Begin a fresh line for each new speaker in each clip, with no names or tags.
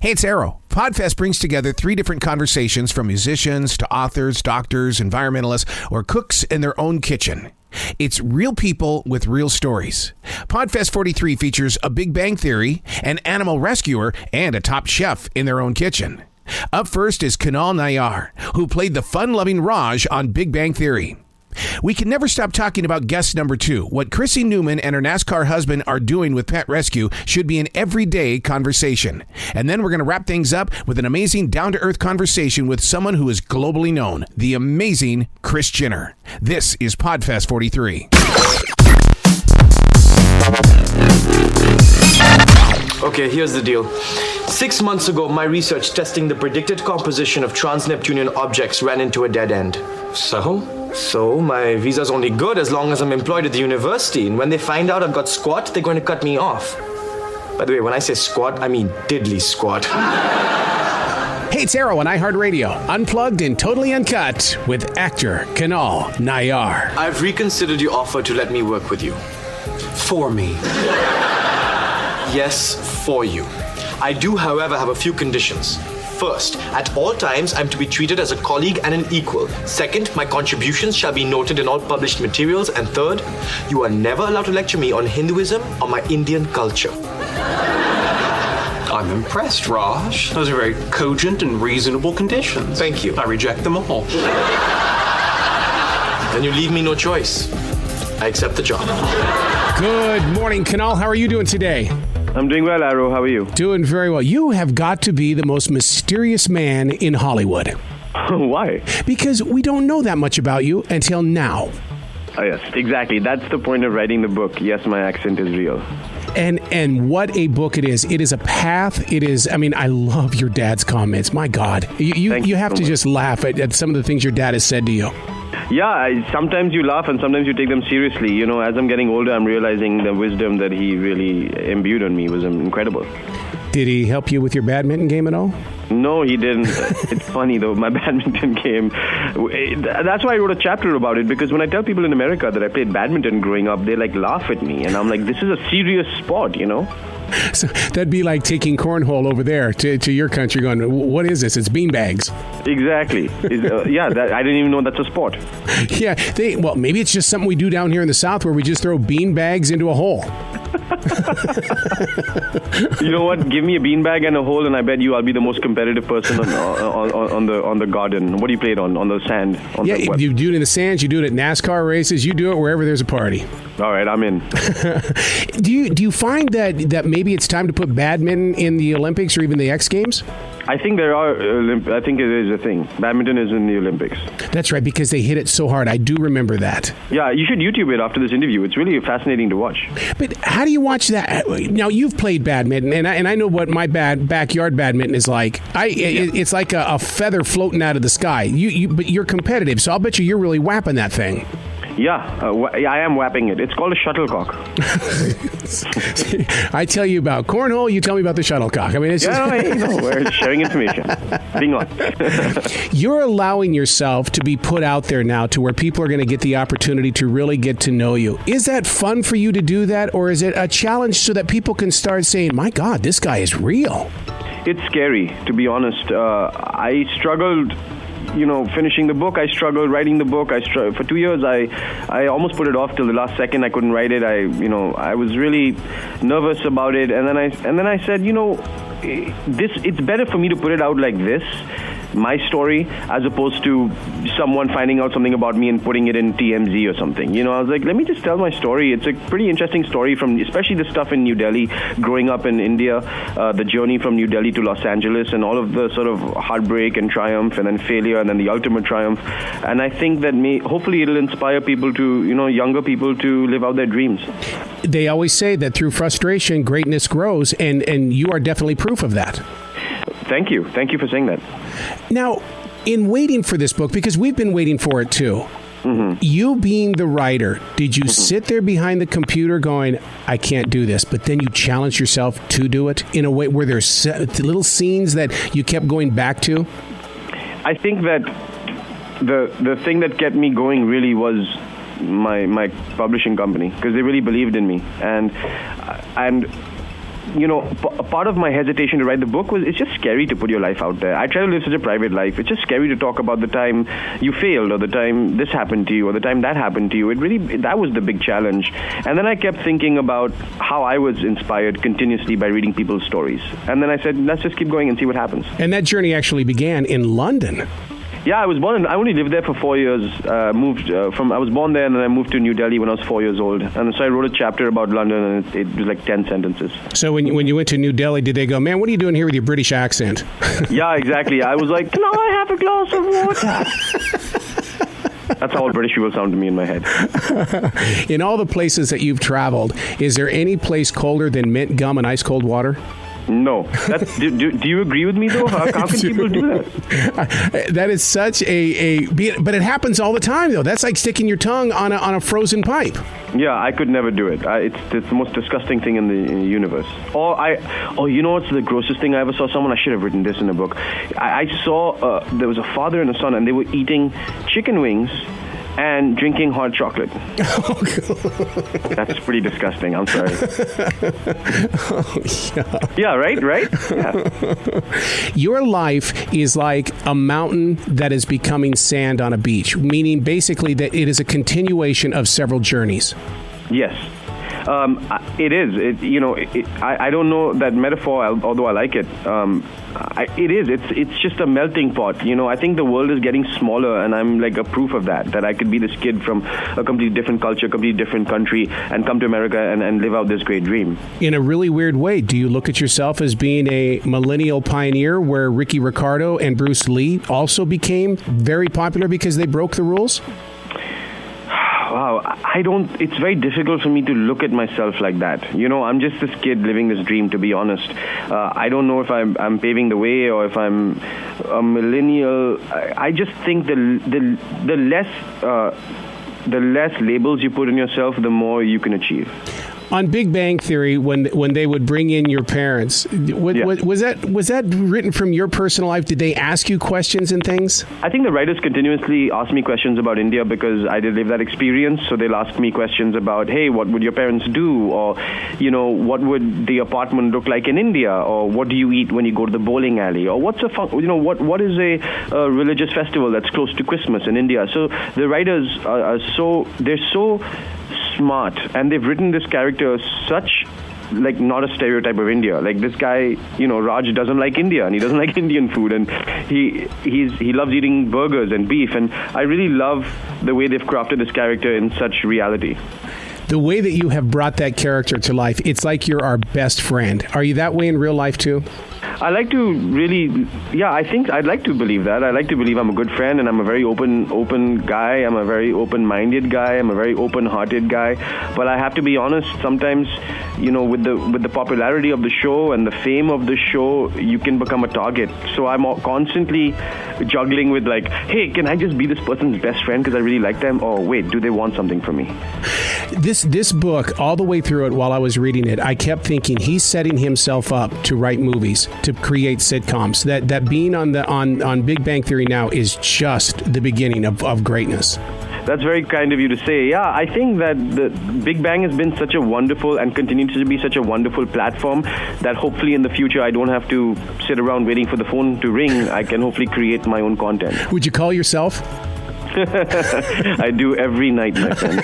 Hey, it's Arroe. Podfest brings together 3 different conversations from musicians to authors, doctors, environmentalists, or cooks in their own kitchen. It's real people with real stories. Podfest 43 features a Big Bang Theory, an animal rescuer, and a top chef in their own kitchen. Up first is Kunal Nayyar, who played the fun-loving Raj on Big Bang Theory. We can never stop talking about guest number 2. What Krissie Newman and her Nascar husband are doing with pet rescue should be an everyday conversation. And then we're going to wrap things up with an amazing down-to-earth conversation with someone who is globally known, the amazing Kris Jenner. This is Podfest 43.
Okay, here's the deal. 6 months ago, my research testing the predicted composition of trans-Neptunian objects ran into a dead end. So, my visa's only good as long as I'm employed at the university, and when they find out I've got squat, they're going to cut me off. By the way, when I say squat, I mean diddly squat.
Hey, it's Arroe on iHeartRadio, unplugged and totally uncut with actor Kunal Nayyar.
I've reconsidered your offer to let me work with you.
For me.
Yes, for you. I do, however, have a few conditions. First, at all times, I'm to be treated as a colleague and an equal. Second, my contributions shall be noted in all published materials. And third, you are never allowed to lecture me on Hinduism or my Indian culture.
I'm impressed, Raj. Those are very cogent and reasonable conditions.
Thank you.
I reject them all.
Then you leave me no choice. I accept the job.
Good morning, Kunal. How are you doing today?
I'm doing well, Arroe. How are you?
Doing very well. You have got to be the most mysterious man in Hollywood.
Why?
Because we don't know that much about you until now.
Oh, yes, exactly. That's the point of writing the book. Yes, my accent is real.
And what a book it is. It is a path. It is, I love your dad's comments. My God. You have to just laugh at some of the things your dad has said to you.
Yeah, sometimes you laugh and sometimes you take them seriously. You know, as I'm getting older, I'm realizing the wisdom that he really imbued on me was incredible.
Did he help you with your badminton game at all?
No, he didn't. It's funny, though. My badminton game, that's why I wrote a chapter about it, because when I tell people in America that I played badminton growing up, they laugh at me. And I'm like, this is a serious sport, you know?
So that'd be like taking cornhole over there to your country going, what is this? It's beanbags.
Exactly. I didn't even know that's a sport.
Yeah, maybe it's just something we do down here in the South where we just throw beanbags into a hole.
You know what? Give me a beanbag and a hole, and I bet you I'll be the most competitive person on the garden. What do you play it on? On the sand?
You do it in the sands. You do it at NASCAR races. You do it wherever there's a party.
All right, I'm in.
Do you find that maybe it's time to put badminton in the Olympics or even the X Games?
I think I think it is a thing. Badminton is in the Olympics.
That's right, because they hit it so hard. I do remember that.
Yeah, you should YouTube it after this interview. It's really fascinating to watch.
But how do you watch that? Now, you've played badminton, and I know what my backyard badminton is like. It's like a feather floating out of the sky. But you're competitive, so I'll bet you're really whapping that thing.
Yeah, I am whapping it. It's called a shuttlecock.
I tell you about cornhole, you tell me about the shuttlecock. It's
we're sharing information. Being on.
You're allowing yourself to be put out there now to where people are going to get the opportunity to really get to know you. Is that fun for you to do that, or is it a challenge so that people can start saying, my God, this guy is real?
It's scary, to be honest. I struggled finishing the book. I struggled writing the book. For 2 years. I almost put it off till the last second. I couldn't write it. I was really nervous about it. And then I said, it's better for me to put it out like this, my story, as opposed to someone finding out something about me and putting it in TMZ or something. I was like, let me just tell my story. It's a pretty interesting story especially the stuff in New Delhi, growing up in India, the journey from New Delhi to Los Angeles, and all of the sort of heartbreak and triumph, and then failure, and then the ultimate triumph. And I think that hopefully it'll inspire people to, younger people to live out their dreams.
They always say that through frustration, greatness grows, and you are definitely proof of that.
Thank you. Thank you for saying that.
Now, in waiting for this book, because we've been waiting for it too, you being the writer, did you sit there behind the computer going, I can't do this, but then you challenged yourself to do it in a way where there's little scenes that you kept going back to? I
think that the thing that kept me going really was my publishing company, because they really believed in me. And part of my hesitation to write the book was it's just scary to put your life out there. I try to live such a private life. It's just scary to talk about the time you failed, or the time this happened to you, or the time that happened to you. That was the big challenge. And then I kept thinking about how I was inspired continuously by reading people's stories. And then I said, let's just keep going and see what happens.
And that journey actually began in London.
Yeah, I only lived there for 4 years. I was born there, and then I moved to New Delhi when I was 4 years old. And so I wrote a chapter about London, and it was like 10 sentences.
So when you went to New Delhi, did they go, man, what are you doing here with your British accent?
Yeah, exactly. I was like, can I have a glass of water? That's how all British people sound to me in my head.
In all the places that you've traveled, is there any place colder than mint gum and ice cold water?
No. Do you agree with me, though? How can people do that?
That is such but it happens all the time, though. That's like sticking your tongue on a frozen pipe.
Yeah, I could never do it. It's the most disgusting thing in the universe. You know what's the grossest thing I ever saw? I should have written this in a book. I saw there was a father and a son, and they were eating chicken wings and drinking hot chocolate. That's pretty disgusting. I'm sorry. Yeah, right? Yeah.
Your life is like a mountain that is becoming sand on a beach, meaning basically that it is a continuation of several journeys.
Yes. It is. I don't know that metaphor, although I like it. It is. It's just a melting pot. I think the world is getting smaller, and I'm like a proof of that I could be this kid from a completely different culture, completely different country, and come to America and live out this great dream.
In a really weird way, do you look at yourself as being a millennial pioneer where Ricky Ricardo and Bruce Lee also became very popular because they broke the rules?
Wow, it's very difficult for me to look at myself like that. I'm just this kid living this dream, to be honest. I don't know if I'm paving the way or if I'm a millennial. I just think the less labels you put on yourself, the more you can achieve.
On Big Bang Theory, when they would bring in your parents, was that written from your personal life? Did they ask you questions and things?
I think the writers continuously ask me questions about India because I did live that experience. So they'll ask me questions about, hey, what would your parents do? Or, what would the apartment look like in India? Or what do you eat when you go to the bowling alley? Or what is a religious festival that's close to Christmas in India? So the writers they're so smart, and they've written this character such not a stereotype of India. Like this guy, Raj doesn't like India, and he doesn't like Indian food, and he loves eating burgers and beef, and I really love the way they've crafted this character in such reality.
The way that you have brought that character to life, it's like you're our best friend. Are you that way in real life too?
I like to I think I'd like to believe that. I like to believe I'm a good friend, and I'm a very open guy. I'm a very open-minded guy. I'm a very open-hearted guy. But I have to be honest, sometimes, with the popularity of the show and the fame of the show, you can become a target. So I'm constantly juggling with hey, can I just be this person's best friend because I really like them? Or wait, do they want something from me?
This book, all the way through it while I was reading it, I kept thinking he's setting himself up to write movies, to create sitcoms. That being on Big Bang Theory now is just the beginning of greatness.
That's very kind of you to say. Yeah, I think that the Big Bang has been such a wonderful and continues to be such a wonderful platform that hopefully in the future I don't have to sit around waiting for the phone to ring. I can hopefully create my own content.
Would you call yourself?
I do every night, my friend.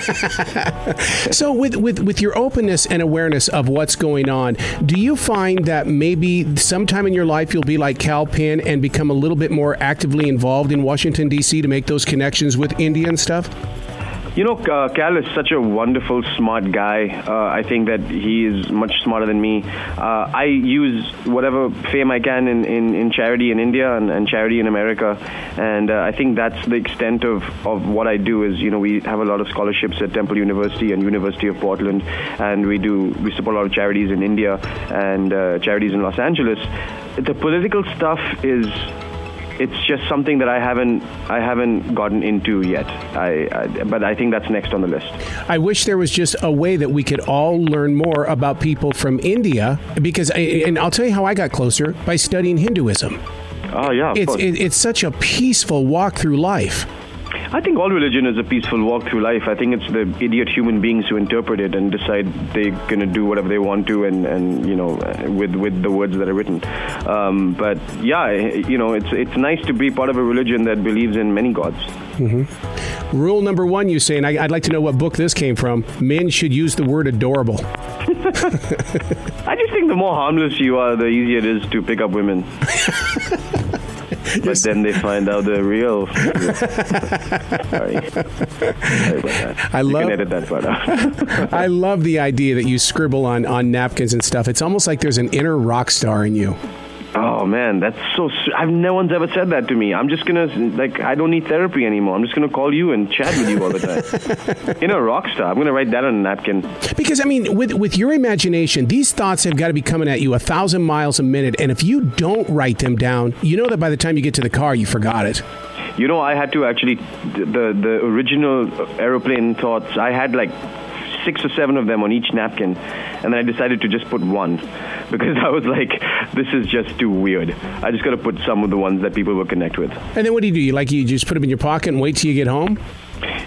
So with your openness and awareness of what's going on, do you find that maybe sometime in your life you'll be like Kal Penn and become a little bit more actively involved in Washington, D.C. to make those connections with India and stuff?
Kal is such a wonderful, smart guy. I think that he is much smarter than me. I use whatever fame I can in charity in India and charity in America. And I think that's the extent of what I do is, we have a lot of scholarships at Temple University and University of Portland. And we support a lot of charities in India and charities in Los Angeles. The political stuff it's just something that I haven't gotten into yet. But I think that's next on the list.
I wish there was just a way that we could all learn more about people from India, because and I'll tell you how I got closer, by studying Hinduism.
Oh yeah, of course.
It's such a peaceful walk through life.
I think all religion is a peaceful walk through life. I think it's the idiot human beings who interpret it and decide they're going to do whatever they want to and with the words that are written. But yeah, it's nice to be part of a religion that believes in many gods.
Mm-hmm. Rule number 1, you say, and I'd like to know what book this came from: men should use the word adorable.
I just think the more harmless you are, the easier it is to pick up women. But then they find out they're real. Sorry about that. You can edit that part out.
I love the idea that you scribble on napkins and stuff. It's almost like there's an inner rock star in you.
Oh man, that's so. No one's ever said that to me. I'm just gonna I don't need therapy anymore. I'm just gonna call you and chat with you all the time. In a rock star, I'm gonna write that on a napkin. Because
I mean, with your imagination, these thoughts have got to be coming at you 1,000 miles a minute, and if you don't write them down, you know that by the time you get to the car, you forgot it.
I had to actually the original aeroplane thoughts. I had 6 or 7 of them on each napkin, and then I decided to just put one because I was like, this is just too weird. I just got to put some of the ones that people will connect with.
And then what do? You just put them in your pocket and wait till you get home?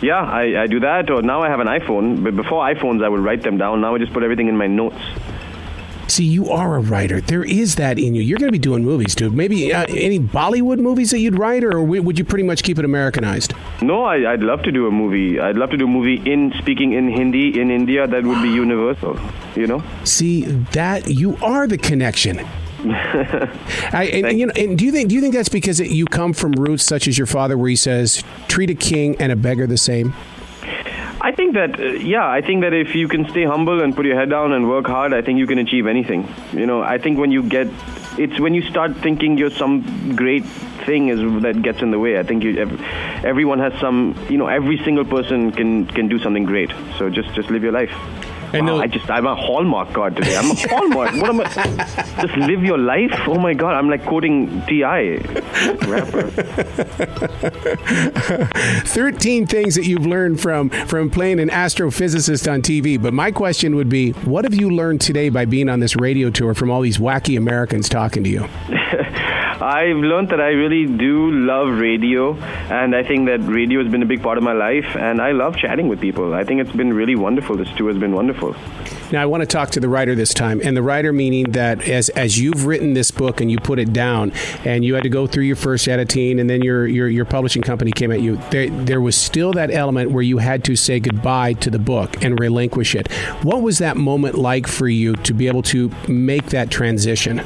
Yeah, I do that. Or now I have an iPhone, but before iPhones I would write them down. Now I just put everything in my notes.
See, you are a writer. There is that in you. You're going to be doing movies, too. Maybe any Bollywood movies that you'd write, or would you pretty much keep it Americanized?
No, I'd love to do a movie. I'd love to do a movie speaking in Hindi in India. That would be universal, See, that you are the connection. And do you think that's because you come from roots such as your father, where he says, treat a king and a beggar the same? I think that, I think that if you can stay humble and put your head down and work hard, I think you can achieve anything. I think it's when you start thinking you're some great thing that gets in the way. I think everyone has some, every single person can do something great. So just live your life. I'm a Hallmark card today. I'm a Hallmark. What am I? Just live your life? Oh my God, I'm like quoting T.I. rapper.
13 things that you've learned from playing an astrophysicist on TV. But my question would be, what have you learned today by being on this radio tour from all these wacky Americans talking to you?
I've learned that I really do love radio, and I think that radio has been a big part of my life, and I love chatting with people. I think it's been really wonderful. This tour has been wonderful.
Now, I want to talk to the writer this time, and the writer meaning that as you've written this book and you put it down, and you had to go through your first editing, and then your publishing company came at you, there was still that element where you had to say goodbye to the book and relinquish it. What was that moment like for you to be able to make that transition?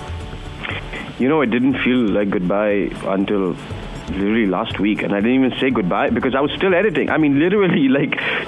It didn't feel like goodbye until literally last week, and I didn't even say goodbye because I was still editing. I mean, literally,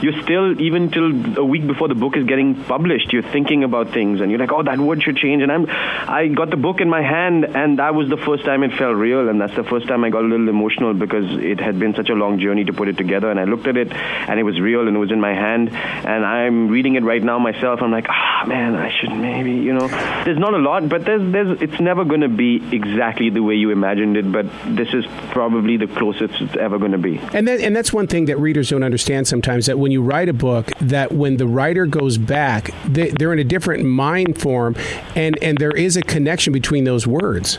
you're still, even till a week before the book is getting published, you're thinking about things, and you're like, oh, that word should change. And I got the book in my hand, and that was the first time it felt real, and that's the first time I got a little emotional because it had been such a long journey to put it together. And I looked at it, and it was real, and it was in my hand, and I'm reading it right now myself. I'm like, man, I should maybe, There's not a lot, but it's never going to be exactly the way you imagined it, but this is probably the closest it's ever going to be.
And that's one thing that readers don't understand sometimes, that when you write a book, that when the writer goes back, they're in a different mind form, and there is a connection between those words.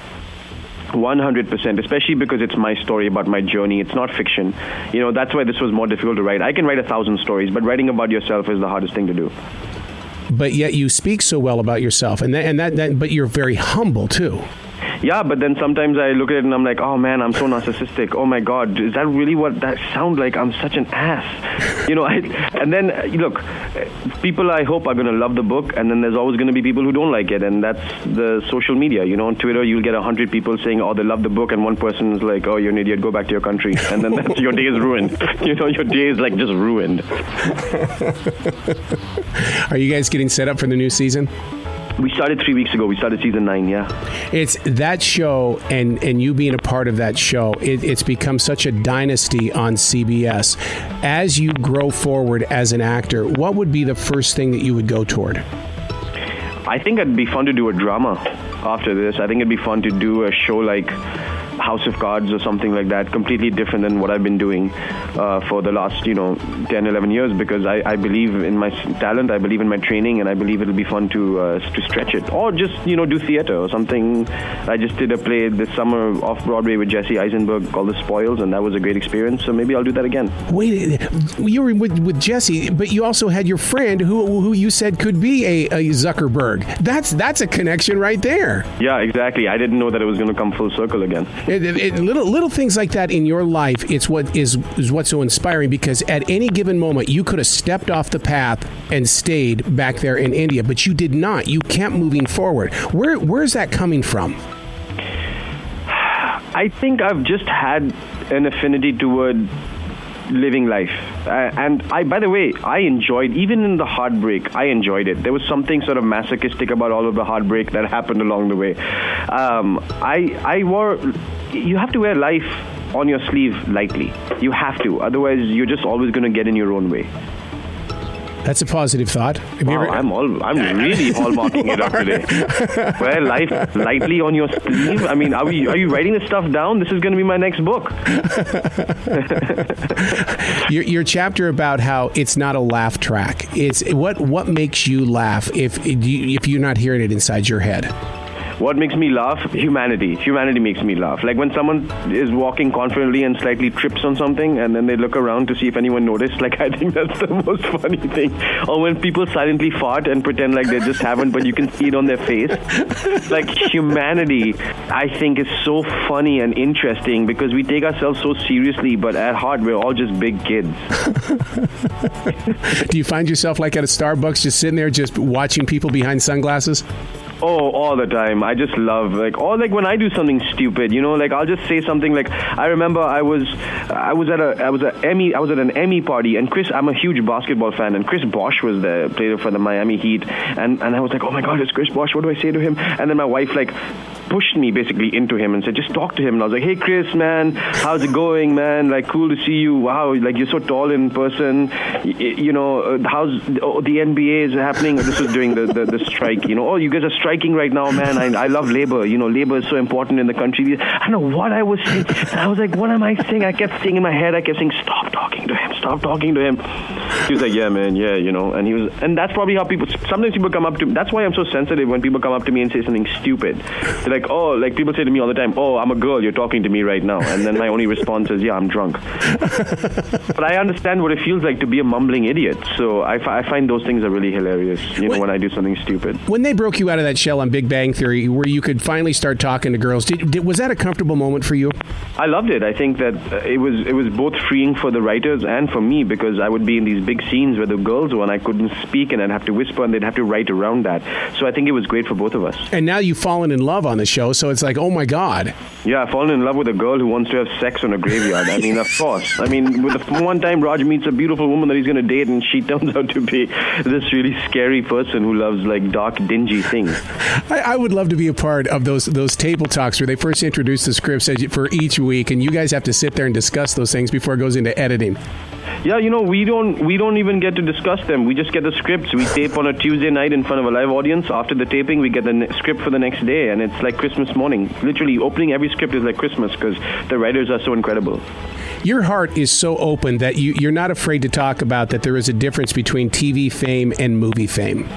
100%, especially because it's my story about my journey. It's not fiction. That's why this was more difficult to write. I can write 1,000 stories, but writing about yourself is the hardest thing to do.
But yet you speak so well about yourself, but you're very humble too.
Yeah, but then sometimes I look at it and I'm like, oh man, I'm so narcissistic. Oh my God, is that really what that sounds like? I'm such an ass. And then, look, people I hope are going to love the book, and then there's always going to be people who don't like it, and that's the social media. On Twitter, you'll get 100 people saying, oh, they love the book, and one person is like, oh, you're an idiot, go back to your country. And then your day is ruined. Your day is just ruined.
Are you guys getting set up for the new season?
We started 3 weeks ago. We started season 9, yeah.
It's that show, and you being a part of that show, it's become such a dynasty on CBS. As you grow forward as an actor, what would be the first thing that you would go toward?
I think it'd be fun to do a drama. after this. I think it'd be fun to do a show like House of Cards or something like that, completely different than what I've been doing for the last 10, 11 years, because I believe in my talent, I believe in my training, and I believe it'll be fun to stretch it, or just do theater or something. I just did a play this summer off Broadway with Jesse Eisenberg called The Spoils, and that was a great experience, so maybe I'll do that again.
Wait, you were with Jesse, but you also had your friend who you said could be a Zuckerberg. That's a connection right there.
Yeah, exactly. I didn't know that it was going to come full circle again.
Little things like that in your life, it's what is what's so inspiring, because at any given moment you could have stepped off the path and stayed back there in India, but you did not. You kept moving forward. Where's that coming from?
I think I've just had an affinity toward living life, and by the way, I enjoyed, even in the heartbreak, I enjoyed it. There was something sort of masochistic about all of the heartbreak that happened along the way. You have to wear life on your sleeve lightly. You have to, otherwise you're just always going to get in your own way.
That's a positive thought.
I'm really hallmarking it up today. Wear life lightly on your sleeve. I mean, are you writing this stuff down? This is going to be my next book.
Your chapter about how it's not a laugh track. It's what makes you laugh if you're not hearing it inside your head.
What makes me laugh? Humanity. Humanity makes me laugh. Like when someone is walking confidently and slightly trips on something, and then they look around to see if anyone noticed. Like, I think that's the most funny thing. Or when people silently fart and pretend like they just haven't, but you can see it on their face. Like, humanity, I think, is so funny and interesting because we take ourselves so seriously, but at heart, we're all just big kids.
Do you find yourself like at a Starbucks just sitting there just watching people behind sunglasses?
Oh, all the time. I just love, or when I do something stupid, like I'll just say something like, I remember I was at an Emmy party, and I'm a huge basketball fan, and Chris Bosh was there, played for the Miami Heat, and I was like, oh my God, it's Chris Bosh, what do I say to him? And then my wife pushed me basically into him and said, just talk to him. And I was like, hey Chris, man, how's it going, man? Like, cool to see you. Wow, like you're so tall in person. How's the NBA is happening? This was during the strike. Oh, you guys are striking right now, man. I love labor. Labor is so important in the country. I don't know what I was saying. And I was like, what am I saying? I kept saying in my head, stop talking to him. Stop talking to him. He was like, yeah, man, yeah, and that's probably how sometimes people come up to me. That's why I'm so sensitive when people come up to me and say something stupid. They're like, oh, like people say to me all the time, oh, I'm a girl, you're talking to me right now. And then my only response is, yeah, I'm drunk. But I understand what it feels like to be a mumbling idiot. So I find those things are really hilarious, when I do something stupid.
When they broke you out of that shell on Big Bang Theory, where you could finally start talking to girls, was that a comfortable moment for you?
I loved it. I think that it was both freeing for the writers and for me, because I would be in these big scenes where the girls were and I couldn't speak, and I'd have to whisper and they'd have to write around that. So I think it was great for both of us.
And now you've fallen in love on the show, so it's like, oh my God.
Yeah, I've fallen in love with a girl who wants to have sex on a graveyard. I mean, of course. I mean, with the one time Raj meets a beautiful woman that he's going to date, and she turns out to be this really scary person who loves dark, dingy things.
I would love to be a part of those table talks where they first introduce the scripts for each week, and you guys have to sit there and discuss those things before it goes into editing.
Yeah, we don't even get to discuss them. We just get the scripts. We tape on a Tuesday night in front of a live audience. After the taping, we get the script for the next day, and it's like Christmas morning. Literally, opening every script is like Christmas because the writers are so incredible.
Your heart is so open that you're not afraid to talk about that there is a difference between TV fame and movie fame.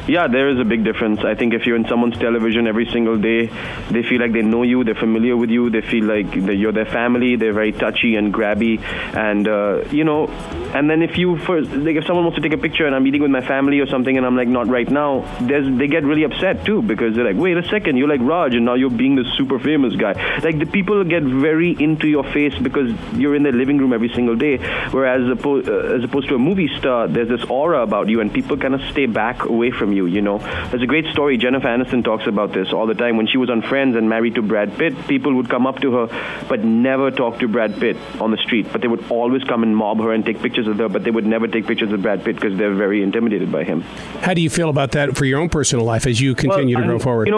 Yeah, there is a big difference. I think if you're in someone's television every single day, they feel like they know you, they're familiar with you, they feel like you're their family, they're very touchy and grabby, and and then if someone wants to take a picture and I'm eating with my family or something and I'm like, not right now, they get really upset too, because they're like, wait a second, you're like Raj and now you're being the super famous guy. Like, the people get very into your face because you're in their living room every single day, whereas as opposed to a movie star, there's this aura about you and people kind of stay back away from you. There's a great story. Jennifer Aniston talks about this all the time. When she was on Friends and married to Brad Pitt, people would come up to her but never talk to Brad Pitt on the street, but they would always come and mob her and take pictures of her, but they would never take pictures of Brad Pitt because they're very intimidated by him.
How do you feel about that for your own personal life as you continue to grow forward?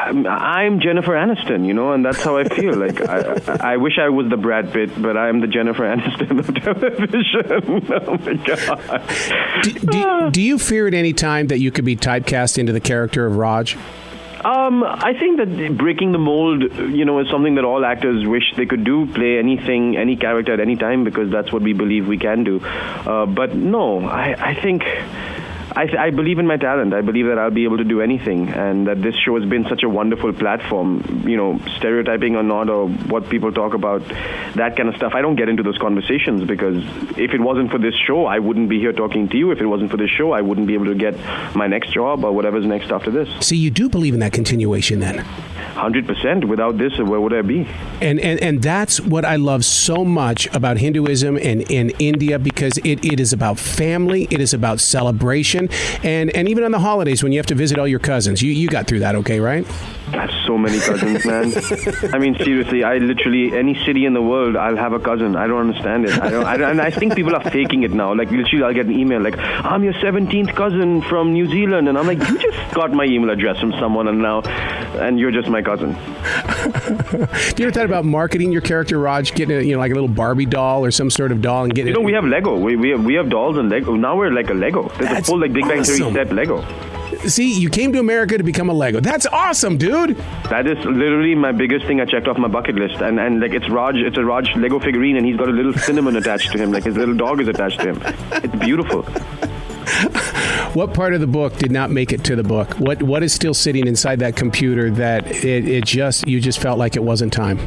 I'm Jennifer Aniston, and that's how I feel. Like, I wish I was the Brad Pitt, but I'm the Jennifer Aniston of television. Oh my God.
Do you fear at any time that you could be typecast into the character of Raj?
I think that breaking the mold, is something that all actors wish they could do, play anything, any character at any time, because that's what we believe we can do. But no, I think... I believe in my talent. I believe that I'll be able to do anything, and that this show has been such a wonderful platform, stereotyping or not, or what people talk about, that kind of stuff. I don't get into those conversations, because if it wasn't for this show, I wouldn't be here talking to you. If it wasn't for this show, I wouldn't be able to get my next job or whatever's next after this.
See, you do believe in that continuation then?
100%. Without this, where would I be?
And that's what I love so much about Hinduism and in India, because it is about family, it is about celebration, and even on the holidays when you have to visit all your cousins. You got through that okay, right?
I have so many cousins, man. I mean, seriously, I literally, any city in the world, I'll have a cousin. I don't understand it. And I think people are faking it now. Like, literally, I'll get an email like, I'm your 17th cousin from New Zealand. And I'm like, you just got my email address from someone, and you're just my cousin.
You ever thought about marketing your character, Raj, getting like a little Barbie doll or some sort of doll and getting it?
We have Lego. We have dolls and Lego. Now we're like a Lego. There's a full Big Bang Theory set Lego.
See, you came to America to become a Lego. That's awesome, dude.
That is literally my biggest thing I checked off my bucket list. And like, it's a Raj Lego figurine, and he's got a little cinnamon attached to him. Like, his little dog is attached to him. It's beautiful.
What part of the book did not make it to the book? What is still sitting inside that computer that you just felt like it wasn't time?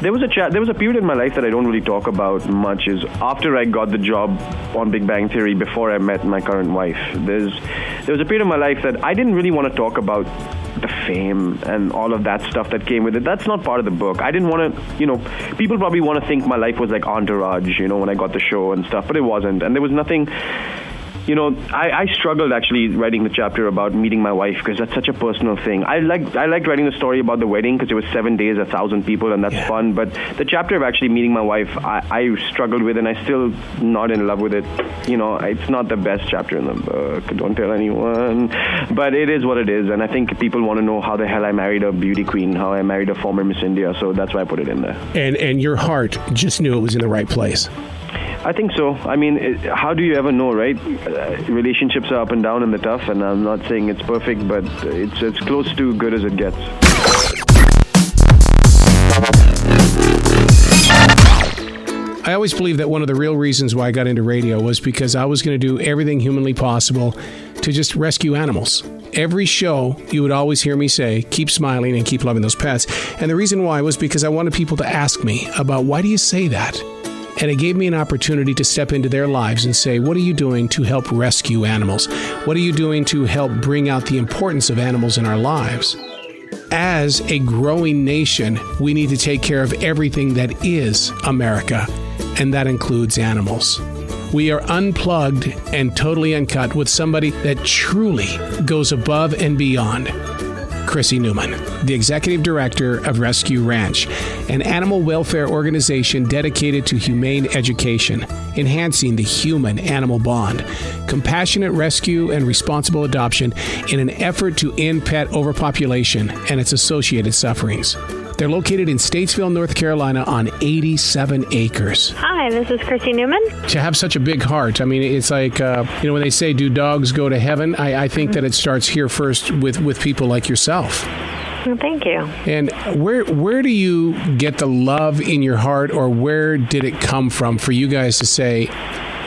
There was a period in my life that I don't really talk about much, is after I got the job on Big Bang Theory, before I met my current wife. There was a period in my life that I didn't really want to talk about the fame and all of that stuff that came with it. That's not part of the book. I didn't want to, people probably want to think my life was like Entourage, when I got the show and stuff, but it wasn't. And there was nothing... I struggled actually writing the chapter about meeting my wife, because that's such a personal thing. I liked writing the story about the wedding, because it was 7 days, 1,000 people, and that's fun. But the chapter of actually meeting my wife, I struggled with, and I still not in love with it. It's not the best chapter in the book. Don't tell anyone. But it is what it is, and I think people want to know how the hell I married a beauty queen, how I married a former Miss India. So that's why I put it in there.
And your heart just knew it was in the right place.
I think so. I mean, how do you ever know, right? Relationships are up and down and they're tough, and I'm not saying it's perfect, but it's close to good as it gets.
I always believed that one of the real reasons why I got into radio was because I was going to do everything humanly possible to just rescue animals. Every show, you would always hear me say, keep smiling and keep loving those pets. And the reason why was because I wanted people to ask me about, why do you say that? And it gave me an opportunity to step into their lives and say, what are you doing to help rescue animals? What are you doing to help bring out the importance of animals in our lives? As a growing nation, we need to take care of everything that is America, and that includes animals. We are unplugged and totally uncut with somebody that truly goes above and beyond. Krissie Newman, the executive director of Rescue Ranch, an animal welfare organization dedicated to humane education, enhancing the human-animal bond, compassionate rescue and responsible adoption in an effort to end pet overpopulation and its associated sufferings. They're located in Statesville, North Carolina on 87 acres.
Hi, this is Krissie Newman.
To have such a big heart, I mean, it's like, when they say, do dogs go to heaven? I think that it starts here first with people like yourself.
Well, thank you.
And where do you get the love in your heart, or where did it come from for you guys to say,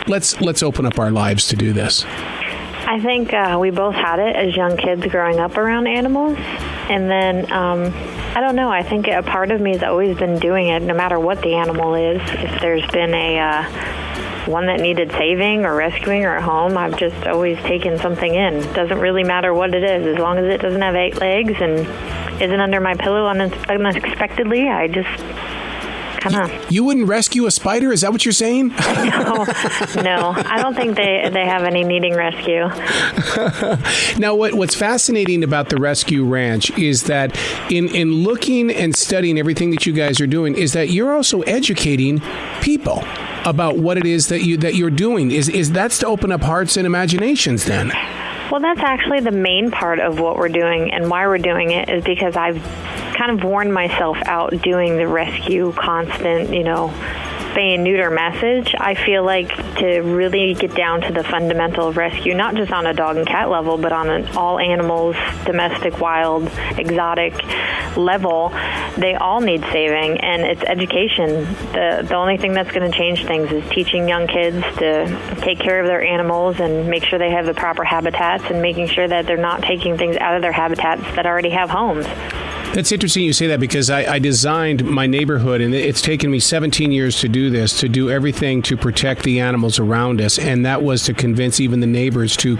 let's open up our lives to do this?
I think we both had it as young kids growing up around animals. And then, I don't know, I think a part of me has always been doing it no matter what the animal is. If there's been one that needed saving or rescuing or at home, I've just always taken something in. It doesn't really matter what it is. As long as it doesn't have 8 legs and isn't under my pillow unexpectedly, I just kind of...
You wouldn't rescue a spider? Is that what you're saying?
No, I don't think they have any needing rescue.
Now, what's fascinating about the Rescue Ranch is that in looking and studying everything that you guys are doing, is that you're also educating people about what it is that you're doing. Is that's to open up hearts and imaginations then?
Well, that's actually the main part of what we're doing, and why we're doing it is because I've kind of worn myself out doing the rescue constant, spay and neuter message, I feel like to really get down to the fundamental of rescue, not just on a dog and cat level, but on an all animals, domestic, wild, exotic level, they all need saving, and it's education. The only thing that's going to change things is teaching young kids to take care of their animals and make sure they have the proper habitats, and making sure that they're not taking things out of their habitats that already have homes.
That's interesting you say that, because I designed my neighborhood, and it's taken me 17 years to do this, to do everything to protect the animals around us. And that was to convince even the neighbors to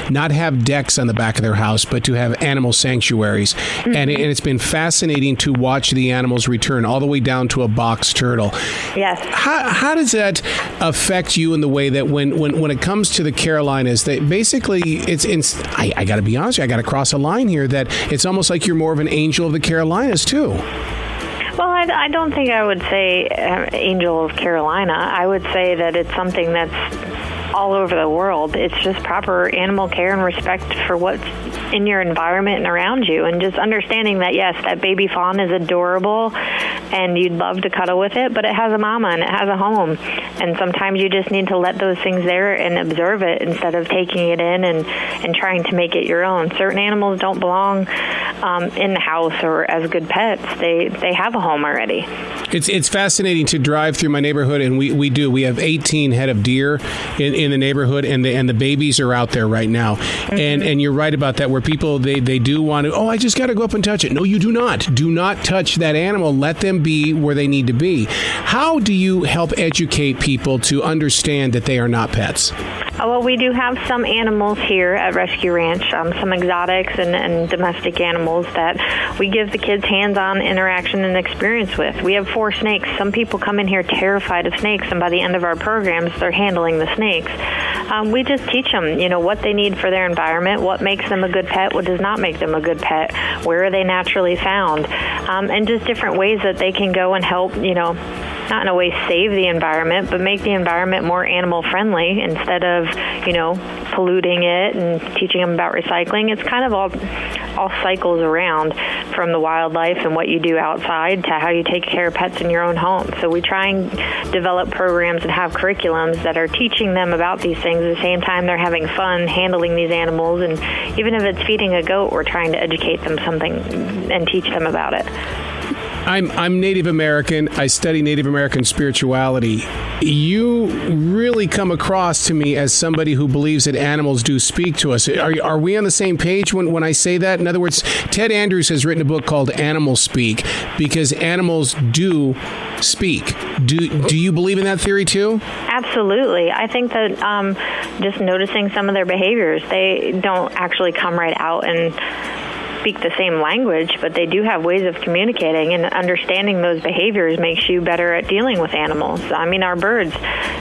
not have decks on the back of their house, but to have animal sanctuaries. Mm-hmm. And it's been fascinating to watch the animals return all the way down to a box turtle.
Yes.
How does that affect you in the way that when it comes to the Carolinas, that basically I got to be honest, I got to cross a line here, that it's almost like you're more of an angel of the Carolinas too.
Well, I don't think I would say angel of Carolina. I would say that it's something that's all over the world. It's just proper animal care and respect for what's in your environment and around you, and just understanding that, yes, that baby fawn is adorable and you'd love to cuddle with it, but it has a mama and it has a home, and sometimes you just need to let those things there and observe it instead of taking it in and trying to make it your own. Certain animals don't belong in the house or as good pets. They have a home already.
It's fascinating to drive through my neighborhood, and we have 18 head of deer in the neighborhood, and the babies are out there right now. Mm-hmm. And you're right about that, where people they do want to, I just got to go up and touch it. No, you do not. Do not touch that animal. Let them be where they need to be. How do you help educate people to understand that they are not pets?
Well, we do have some animals here at Rescue Ranch, some exotics and domestic animals that we give the kids hands-on interaction and experience with. We have 4 snakes. Some people come in here terrified of snakes, and by the end of our programs, they're handling the snakes. We just teach them, what they need for their environment, what makes them a good pet, what does not make them a good pet, where are they naturally found, and just different ways that they can go and help, not in a way save the environment, but make the environment more animal friendly instead of, polluting it, and teaching them about recycling. It's kind of all cycles around, from the wildlife and what you do outside to how you take care of pets in your own home. So we try and develop programs and have curriculums that are teaching them about these things at the same time they're having fun handling these animals. And even if it's feeding a goat, we're trying to educate them something and teach them about it.
I'm Native American. I study Native American spirituality. You really come across to me as somebody who believes that animals do speak to us. Are we on the same page when I say that? In other words, Ted Andrews has written a book called Animal Speak, because animals do speak. Do you believe in that theory too?
Absolutely. I think that just noticing some of their behaviors, they don't actually come right out and speak the same language, but they do have ways of communicating, and understanding those behaviors makes you better at dealing with animals. I mean, our birds,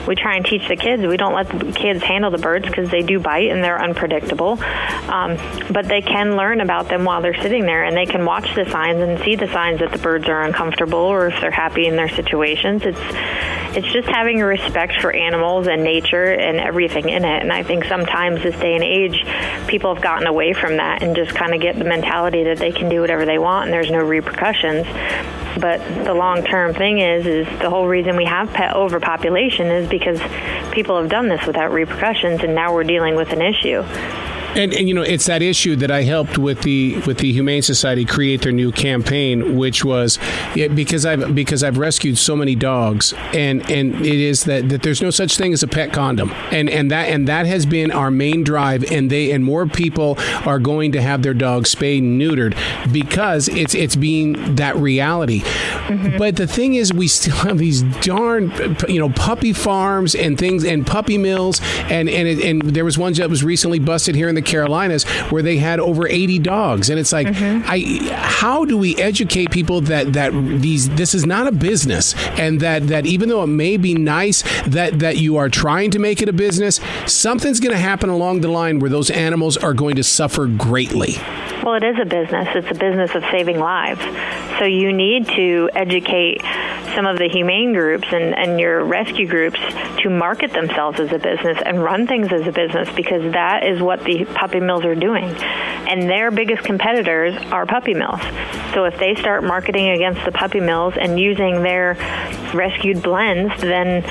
we try and teach the kids. We don't let the kids handle the birds because they do bite and they're unpredictable, but they can learn about them while they're sitting there, and they can watch the signs and see the signs that the birds are uncomfortable or if they're happy in their situations. It's just having a respect for animals and nature and everything in it. And I think sometimes this day and age, people have gotten away from that and just kind of get the mentality that they can do whatever they want and there's no repercussions. But the long-term thing is the whole reason we have pet overpopulation is because people have done this without repercussions, and now we're dealing with an issue.
And it's that issue that I helped with the Humane Society create their new campaign, which was because I've rescued so many dogs, and it is that there's no such thing as a pet condom, and that has been our main drive, and more people are going to have their dogs spayed and neutered because it's being that reality. Mm-hmm. But the thing is, we still have these darn puppy farms and things and puppy mills, and there was one that was recently busted here in the Carolinas where they had over 80 dogs, and it's like, mm-hmm. How do we educate people that this is not a business, and that even though it may be nice that you are trying to make it a business, something's going to happen along the line where those animals are going to suffer greatly.
Well, it is a business. It's a business of saving lives. So you need to educate some of the humane groups and your rescue groups to market themselves as a business and run things as a business, because that is what the puppy mills are doing. And their biggest competitors are puppy mills. So if they start marketing against the puppy mills and using their rescued blends, then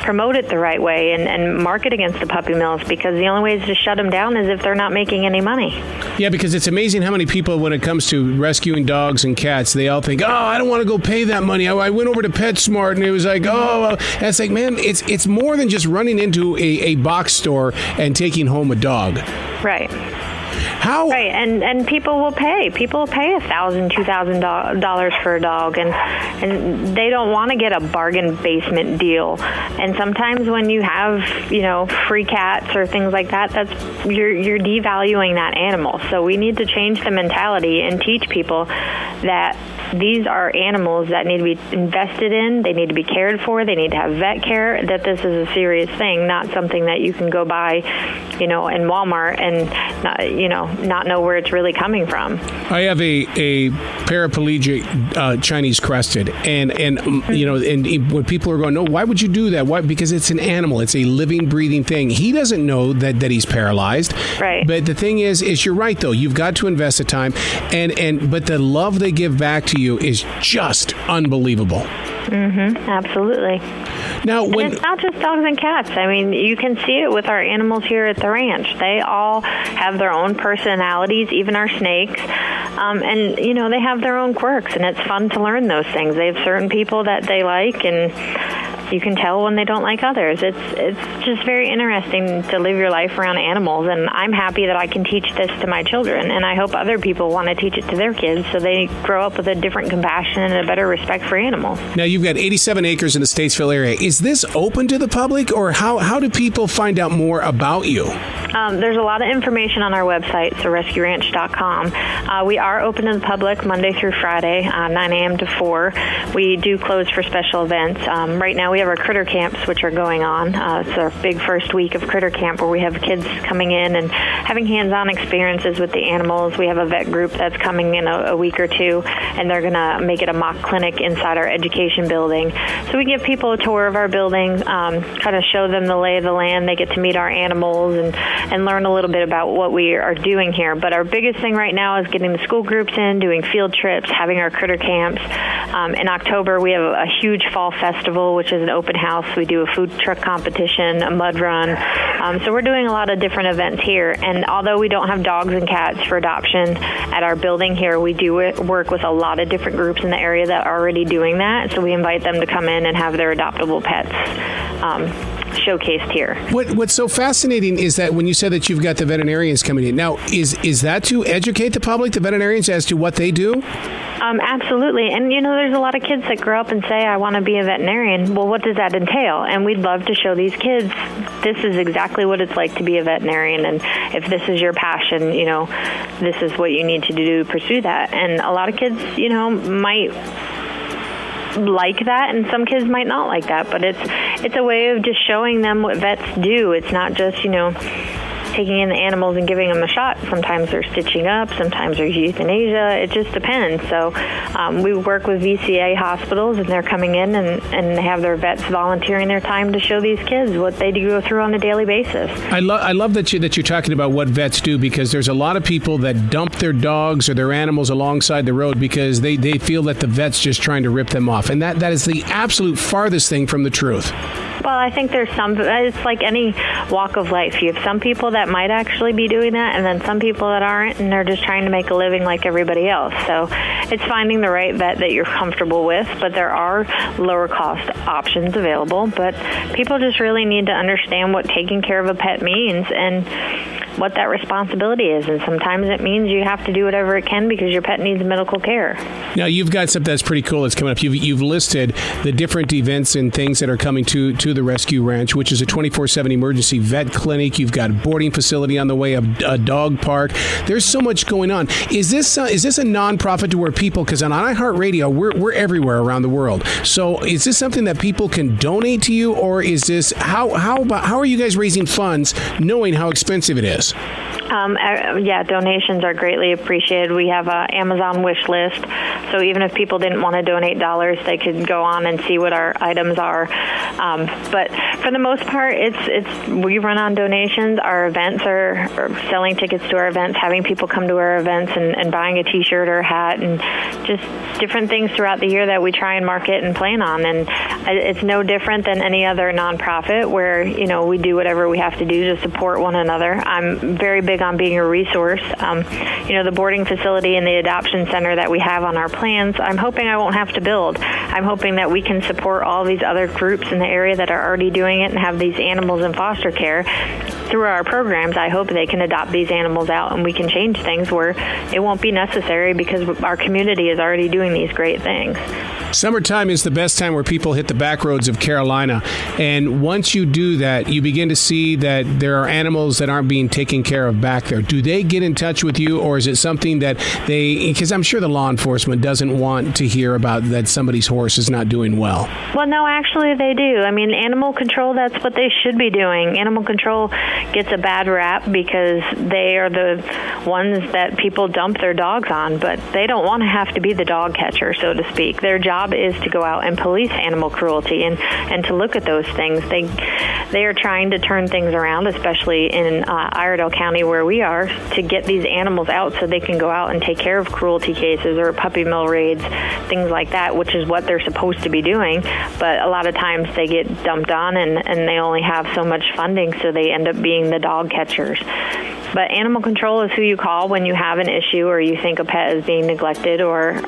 promote it the right way and market against the puppy mills, because the only way to shut them down is if they're not making any money. Yeah,
because it's amazing how many people, when it comes to rescuing dogs and cats, they all think, I don't want to go pay that money. I went over to PetSmart and it was like, and it's like, man, it's more than just running into a box store and taking home a dog.
Right.
How?
Right, and people will pay. People will pay $1,000, $2,000 for a dog, and they don't want to get a bargain basement deal. And sometimes when you have, free cats or things like that, you're devaluing that animal. So we need to change the mentality and teach people that these are animals that need to be invested in. They need to be cared for. They need to have vet care. That this is a serious thing, not something that you can go buy, in Walmart and not know where it's really coming from. I have a paraplegic Chinese crested, and when people are going, no, why would you do that? Why? Because it's an animal. It's a living, breathing thing. He doesn't know that he's paralyzed. Right. But the thing is you're right though. You've got to invest the time, but the love they give back to you is just unbelievable. Mm-hmm. Absolutely. Now, and it's not just dogs and cats. I mean, you can see it with our animals here at the ranch. They all have their own personalities, even our snakes. And, they have their own quirks, and it's fun to learn those things. They have certain people that they like, and you can tell when they don't like others. It's just very interesting to live your life around animals, and I'm happy that I can teach this to my children, and I hope other people want to teach it to their kids so they grow up with a different compassion and a better respect for animals. Now, you've got 87 acres in the Statesville area. Is this open to the public, or how do people find out more about you? There's a lot of information on our website, so rescueranch.com. We are open to the public Monday through Friday, 9 a.m. to 4. We do close for special events. Right now we have our critter camps, which are going on. It's our big first week of critter camp, where we have kids coming in and having hands-on experiences with the animals. We have a vet group that's coming in a week or two, and they're going to make it a mock clinic inside our education building. So we give people a tour of our building, kind of show them the lay of the land. They get to meet our animals and learn a little bit about what we are doing here. But our biggest thing right now is getting the school groups in, doing field trips, having our critter camps. In October, we have a huge fall festival, which is an open house. We do a food truck competition, a mud run. So we're doing a lot of different events here. And although we don't have dogs and cats for adoption at our building here, we do work with a lot of different groups in the area that are already doing that. So we invite them to come in and have their adoptable pets showcased here. What's so fascinating is that when you said that you've got the veterinarians coming in, now is that to educate the public, the veterinarians, as to what they do? Absolutely. And, there's a lot of kids that grow up and say, I want to be a veterinarian. Well, what does that entail? And we'd love to show these kids this is exactly what it's like to be a veterinarian. And if this is your passion, this is what you need to do to pursue that. And a lot of kids, might like that, and some kids might not like that, but it's a way of just showing them what vets do. It's not just taking in the animals and giving them a shot. Sometimes they're stitching up, sometimes there's euthanasia. It just depends. So we work with VCA hospitals, and they're coming in and have their vets volunteering their time to show these kids what they do go through on a daily basis. I love that you're talking about what vets do, because there's a lot of people that dump their dogs or their animals alongside the road because they feel that the vet's just trying to rip them off. And that is the absolute farthest thing from the truth. Well, I think there's it's like any walk of life. You have some people that might actually be doing that, and then some people that aren't, and they're just trying to make a living like everybody else. So it's finding the right vet that you're comfortable with, but there are lower cost options available. But people just really need to understand what taking care of a pet means and what that responsibility is. And sometimes it means you have to do whatever it can because your pet needs medical care. Now, you've got something that's pretty cool that's coming up. You've listed the different events and things that are coming to the Rescue Ranch, which is a 24/7 emergency vet clinic. You've got a boarding facility on the way, a dog park. There's so much going on. Is this a nonprofit to where people, because on iHeartRadio, we're everywhere around the world. So is this something that people can donate to you, or is this how are you guys raising funds knowing how expensive it is? Yeah, donations are greatly appreciated. We have an Amazon wish list, so even if people didn't want to donate dollars, they could go on and see what our items are. But for the most part, we run on donations. Our events are selling tickets to our events, having people come to our events and buying a T-shirt or a hat, and just different things throughout the year that we try and market and plan on. And it's no different than any other nonprofit where, we do whatever we have to do to support one another. I'm very big on being a resource. The boarding facility and the adoption center that we have on our plans, I'm hoping I won't have to build. I'm hoping that we can support all these other groups in the area that are already doing it and have these animals in foster care. Through our programs, I hope they can adopt these animals out and we can change things where it won't be necessary because our community is already doing these great things.
Summertime is the best time where people hit the back roads of Carolina. And once you do that, you begin to see that there are animals that aren't being taken care of back there. Do they get in touch with you, or is it something that because I'm sure the law enforcement doesn't want to hear about that somebody's horse is not doing well?
Well, no, actually they do. I mean, animal control, that's what they should be doing. Animal control gets a bad rap because they are the ones that people dump their dogs on, but they don't want to have to be the dog catcher, so to speak. Their job is to go out and police animal cruelty and to look at those things. They are trying to turn things around, especially in Arroe County where we are, to get these animals out so they can go out and take care of cruelty cases or puppy mill raids, things like that, which is what they're supposed to be doing. But a lot of times they get dumped on and they only have so much funding, so they end up being the dog catchers. But animal control is who you call when you have an issue or you think a pet is being neglected or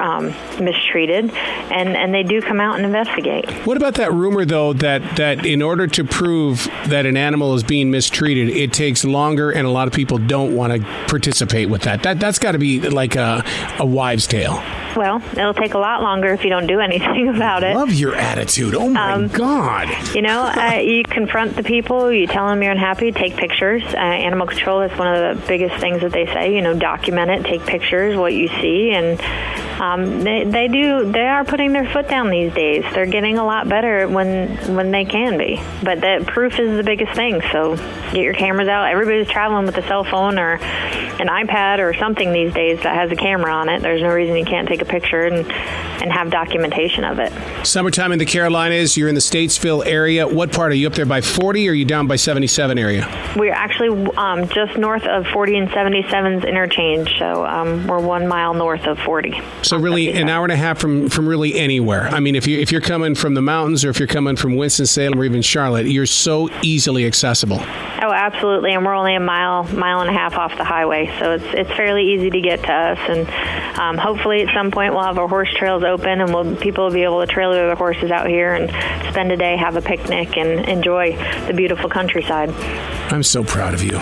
mistreated, and they do come out and investigate.
What about that rumor, though, that in order to prove that an animal is being mistreated, it takes longer and a lot of people don't want to participate with that? That's got to be like a wives' tale.
Well, it'll take a lot longer if you don't do anything about it.
Love your attitude. Oh, my God.
You confront the people. You tell them you're unhappy. Take pictures. Animal control is one of the biggest things that they say. Document it. Take pictures, what you see. And they are putting their foot down these days. They're getting a lot better when they can be. But the proof is the biggest thing. So get your cameras out. Everybody's traveling with a cell phone or an iPad or something these days that has a camera on it. There's no reason you can't take a picture and have documentation of it.
Summertime in the Carolinas, you're in the Statesville area. What part? Are you up there by 40 or are you down by 77 area?
We're actually just north of 40 and 77's interchange, so we're 1 mile north of 40.
So really 77. An hour and a half from really anywhere. I mean, if you're coming from the mountains or if you're coming from Winston-Salem or even Charlotte, you're so easily accessible.
Oh, absolutely, and we're only a mile and a half off the highway, so it's fairly easy to get to us, and hopefully at some point we'll have our horse trails open and people will be able to trailer their horses out here and spend a day, have a picnic, and enjoy the beautiful countryside.
I'm so proud of you.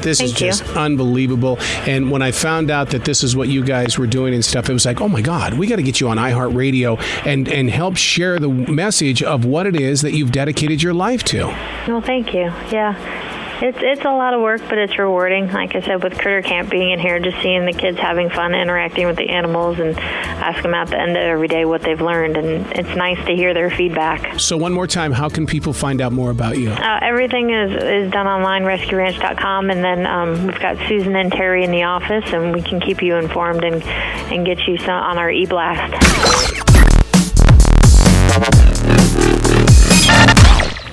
This is just
you.
Unbelievable. And when I found out that this is what you guys were doing and stuff, it was like, oh my God, we got to get you on iHeartRadio and help share the message of what it is that you've dedicated your life to.
Well, thank you. Yeah. It's a lot of work, but it's rewarding. Like I said, with Critter Camp being in here, just seeing the kids having fun, interacting with the animals, and ask them at the end of every day what they've learned. And it's nice to hear their feedback.
So one more time, how can people find out more about you?
Everything is done online, rescueranch.com, and then we've got Susan and Terry in the office, and we can keep you informed and get you on our e-blast.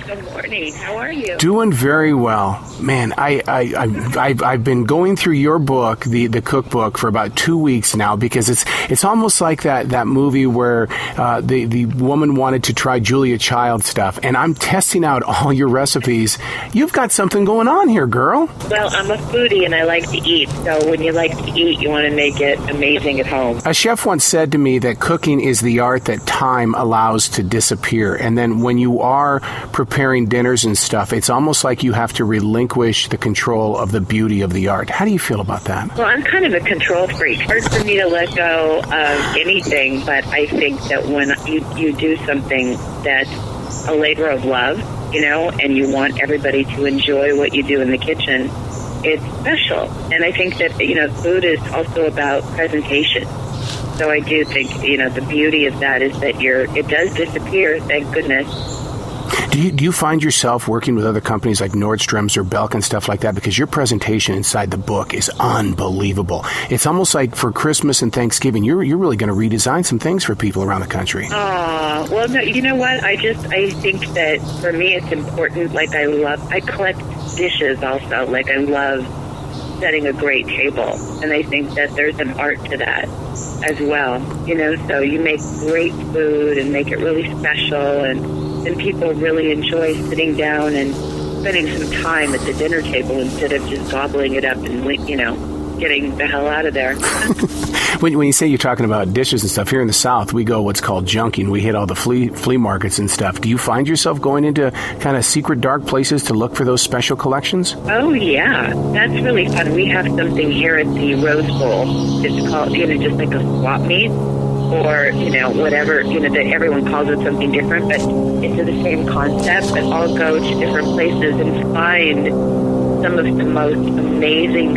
Good morning. How are you?
Doing very well. Man, I've been going through your book, the cookbook, for about 2 weeks now, because it's almost like that movie where the woman wanted to try Julia Child stuff, and I'm testing out all your recipes. You've got something going on here, girl.
Well, I'm a foodie and I like to eat, so when you like to eat, you want to make it amazing at home.
A chef once said to me that cooking is the art that time allows to disappear, and then when you are preparing dinners and stuff, it's almost like you have to relinquish the control of the beauty of the art. How do you feel about that?
Well, I'm kind of a control freak. Hard for me to let go of anything, but I think that when you do something that's a labor of love, and you want everybody to enjoy what you do in the kitchen, it's special. And I think that, food is also about presentation. So I do think, the beauty of that is that it does disappear, thank goodness.
Do you find yourself working with other companies like Nordstrom's or Belk and stuff like that? Because your presentation inside the book is unbelievable. It's almost like for Christmas and Thanksgiving, you're really going to redesign some things for people around the country.
Well, no, you know what? I think that for me it's important. Like I collect dishes also. Like I love setting a great table. And I think that there's an art to that as well. So you make great food and make it really special, and people really enjoy sitting down and spending some time at the dinner table instead of just gobbling it up and, getting the hell out of there.
When you say you're talking about dishes and stuff, here in the South, we go what's called junking. We hit all the flea markets and stuff. Do you find yourself going into kind of secret, dark places to look for those special collections?
Oh, yeah. That's really fun. We have something here at the Rose Bowl. It's called, just like a swap meet, or, whatever, that everyone calls it something different, but it's the same concept. But I'll go to different places and find some of the most amazing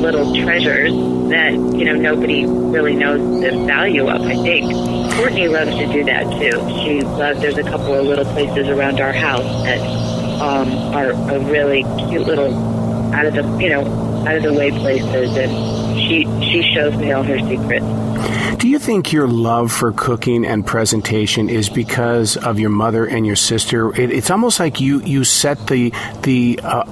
little treasures that, nobody really knows the value of, I think. Courtney loves to do that, too. There's a couple of little places around our house that are really cute little out of the way places, and she shows me all her secrets.
Do you think your love for cooking and presentation is because of your mother and your sister? It's almost like you set the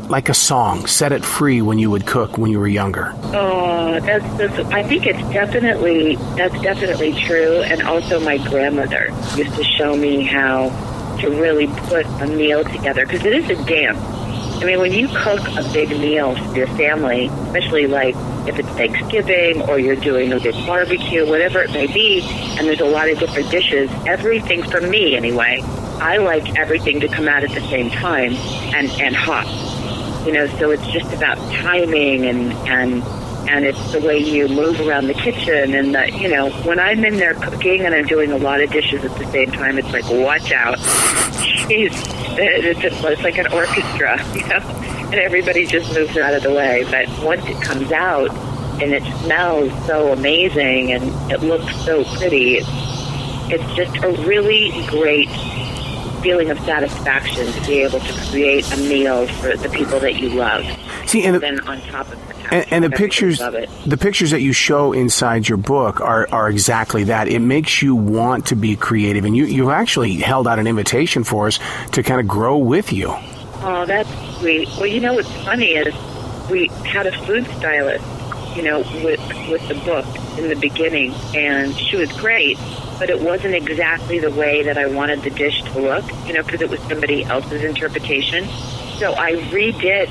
like a song, set it free when you would cook when you were younger.
Oh, I think that's definitely true. And also my grandmother used to show me how to really put a meal together, because it is a dance. I mean, when you cook a big meal for your family, especially like if it's Thanksgiving or you're doing a big barbecue, whatever it may be, and there's a lot of different dishes, everything, for me anyway, I like everything to come out at the same time and hot. So it's just about timing and it's the way you move around the kitchen. And, when I'm in there cooking and I'm doing a lot of dishes at the same time, it's like, watch out. Jeez, it's like an orchestra, and everybody just moves out of the way. But once it comes out and it smells so amazing and it looks so pretty, it's just a really great feeling of satisfaction to be able to create a meal for the people that you love.
See, and
then on top of
and the pictures that you show inside your book are exactly that. It makes you want to be creative, and you actually held out an invitation for us to kind of grow with you.
Oh, that's sweet. Well, what's funny is we had a food stylist, with the book in the beginning, and she was great, but it wasn't exactly the way that I wanted the dish to look, because it was somebody else's interpretation. So I redid,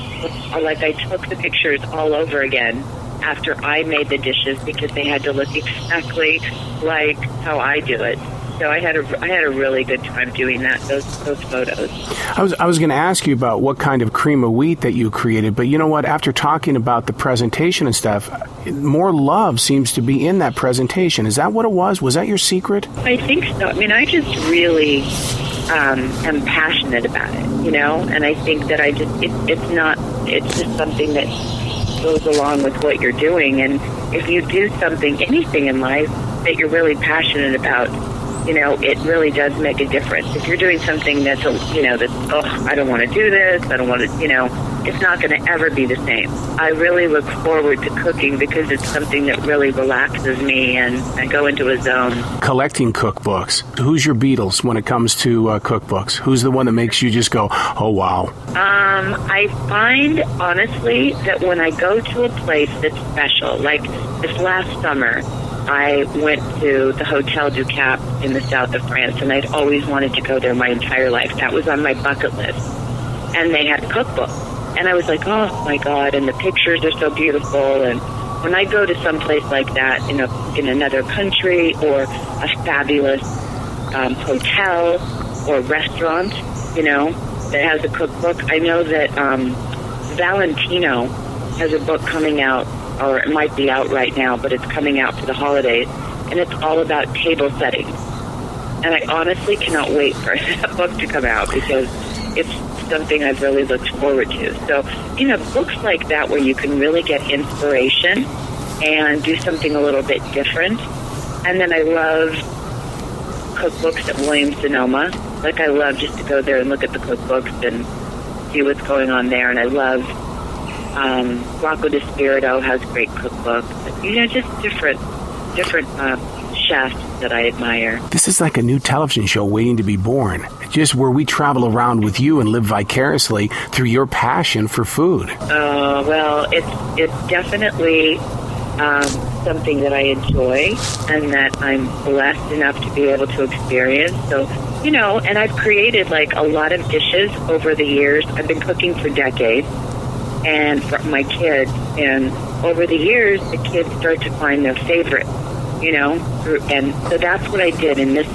I took the pictures all over again after I made the dishes, because they had to look exactly like how I do it. So I had a really good time doing that, those photos.
I was going to ask you about what kind of cream of wheat that you created, but you know what? After talking about the presentation and stuff, more love seems to be in that presentation. Is that what it was? Was that your secret?
I think so. I mean, I just really am passionate about it, and I think that it's just something that goes along with what you're doing. And if you do anything in life that you're really passionate about, it really does make a difference. If you're doing something that's, I don't want to do this, I don't want to, it's not going to ever be the same. I really look forward to cooking because it's something that really relaxes me, and I go into a zone.
Collecting cookbooks. Who's your Beatles when it comes to cookbooks? Who's the one that makes you just go, oh, wow?
I find, honestly, that when I go to a place that's special, like this last summer, I went to the Hotel du Cap in the south of France, and I'd always wanted to go there my entire life. That was on my bucket list. And they had cookbooks. And I was like, oh, my God, and the pictures are so beautiful. And when I go to some place like that in another country, or a fabulous hotel or restaurant, that has a cookbook, I know that Valentino has a book coming out, or it might be out right now, but it's coming out for the holidays, and it's all about table settings. And I honestly cannot wait for that book to come out, because it's something I've really looked forward to. So, books like that where you can really get inspiration and do something a little bit different. And then I love cookbooks at Williams-Sonoma. Like, I love just to go there and look at the cookbooks and see what's going on there. And I love Rocco DiSpirito has great cookbooks. Just different chefs that I admire.
This is like a new television show waiting to be born, just where we travel around with you and live vicariously through your passion for food.
Well, it's definitely something that I enjoy and that I'm blessed enough to be able to experience. So, and I've created like a lot of dishes over the years. I've been cooking for decades and for my kids. And over the years, the kids start to find their favorite, and so that's what I did in this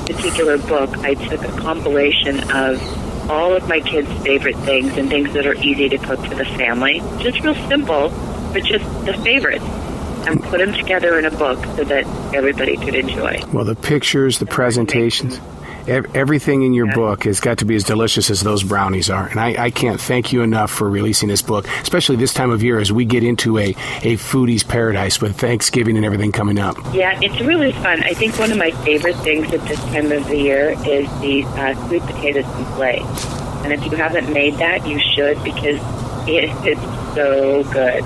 particular book. I took a compilation of all of my kids' favorite things and things that are easy to cook for the family. Just real simple, but just the favorites. And put them together in a book so that everybody could enjoy.
Well, the pictures, the presentations, everything in your book has got to be as delicious as those brownies are. And I can't thank you enough for releasing this book, especially this time of year as we get into a foodie's paradise with Thanksgiving and everything coming up.
Yeah, it's really fun. I think one of my favorite things at this time of the year is the sweet potato souffle. And if you haven't made that, you should, because it's so good.